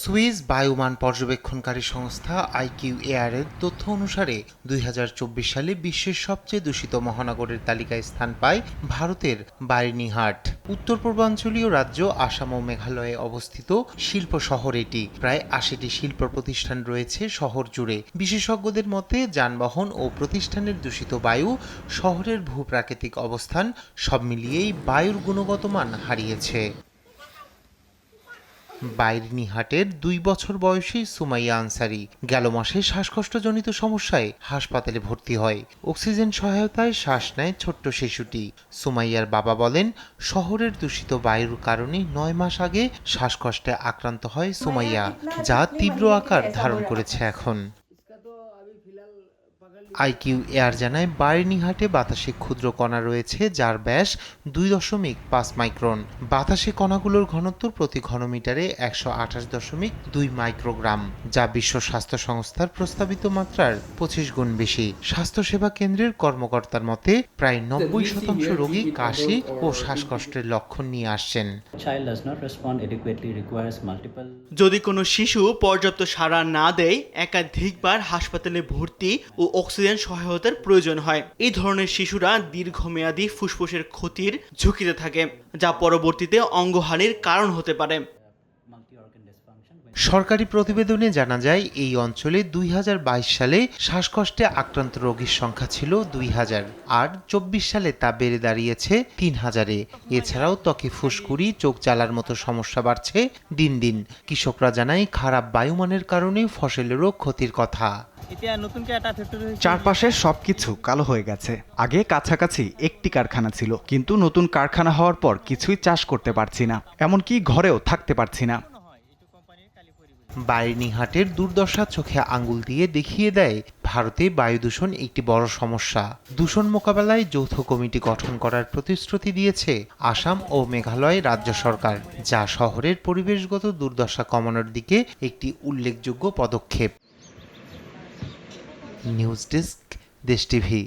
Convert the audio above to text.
Swiss বায়ুমান পর্যবেক্ষণকারী সংস্থা IQ এয়ারের তথ্য অনুসারে ২০২৪ সালে বিশ্বের সবচেয়ে দূষিত মহানগরের তালিকায় স্থান পায় ভারতের বার্নিহাট। উত্তর পূর্বাঞ্চলীয় রাজ্য আসাম ও মেঘালয়ে অবস্থিত শিল্প শহর এটি। প্রায় ৮০টি শিল্প প্রতিষ্ঠান রয়েছে শহর জুড়ে। বিশেষজ্ঞদের মতে যানবাহন ও প্রতিষ্ঠানের দূষিত বায়ু, শহরের ভূপ্রাকৃতিক অবস্থান সব মিলিয়েই বায়ুর গুণগত মান হারিয়েছে। বার্নিহাটের ২ বছর বয়সী সুমাইয়া আনসারি গেল মাসে শ্বাসকষ্টজনিত সমস্যায় হাসপাতালে ভর্তি হয়। অক্সিজেন সহায়তায় শ্বাস নেয় ছোট্ট শিশুটি। সুমাইয়ার বাবা বলেন, শহরের দূষিত বায়ুর কারণে ৯ মাস আগে শ্বাসকষ্টে আক্রান্ত হয় সুমাইয়া, যা তীব্র আকার ধারণ করেছে এখন। আইকিউ এয়ার জানায়, বার্নিহাটে বাতাসে ক্ষুদ্র কণা রয়েছে যার ব্যাস ২.৫ মাইক্রন। বাতাসে কণাগুলোর ঘনত্ব প্রতি ঘনমিটারে ১২৮.২ মাইক্রোগ্রাম, যা বিশ্ব স্বাস্থ্য সংস্থার প্রস্তাবিত মাত্রার ২৫ গুণ বেশি। স্বাস্থ্যসেবা কেন্দ্রের কর্মকর্তার মতে প্রায় ৯০% রোগী কাশি ও শ্বাসকষ্টের লক্ষণ নিয়ে আসছেন। যদি কোনো শিশু পর্যাপ্ত সাড়া না দেয়, একাধিকবার হাসপাতালে ভর্তি ও অক্সিজেন সহায়তার প্রয়োজন হয়। এই ধরনের শিশুরা দীর্ঘমেয়াদী ফুসফুসের ক্ষতির ঝুঁকিতে থাকে, যা পরবর্তীতে অঙ্গহানির কারণ হতে পারে। সরকারি প্রতিবেদনে জানা যায়, এই অঞ্চলে ২০২২ সালে শ্বাসকষ্টে আক্রান্ত রোগীর সংখ্যা ছিল ২,০০০, আর ২৪ সালে তা বেড়ে দাঁড়িয়েছে ৩,০০০-এ। এছাড়াও ত্বকে ফুসকুড়ি, চোখ জ্বালার মতো সমস্যা বাড়ছে দিন দিন। কৃষকরা জানায়, খারাপ বায়ুমানের কারণে ফসলেরও ক্ষতির কথা। চারপাশের সবকিছু কালো হয়ে গেছে। আগে কাছাকাছি একটি কারখানা ছিল, কিন্তু নতুন কারখানা হওয়ার পর কিছুই চাষ করতে পারছি না, এমনকি ঘরেও থাকতে পারছি না। বার্নিহাটের দুর্দশা চোখে আঙ্গুল দিয়ে দেখিয়ে দেয়, ভারতে বায়ু দূষণ একটি বড় সমস্যা। দূষণ মোকাবেলায় যৌথ কমিটি গঠন করার প্রতিশ্রুতি দিয়েছে আসাম ও মেঘালয় রাজ্য সরকার, যা শহরের পরিবেশগত দুর্দশা কমানোর দিকে একটি উল্লেখযোগ্য পদক্ষেপ। নিউজ ডেস্ক, দেশ টিভি।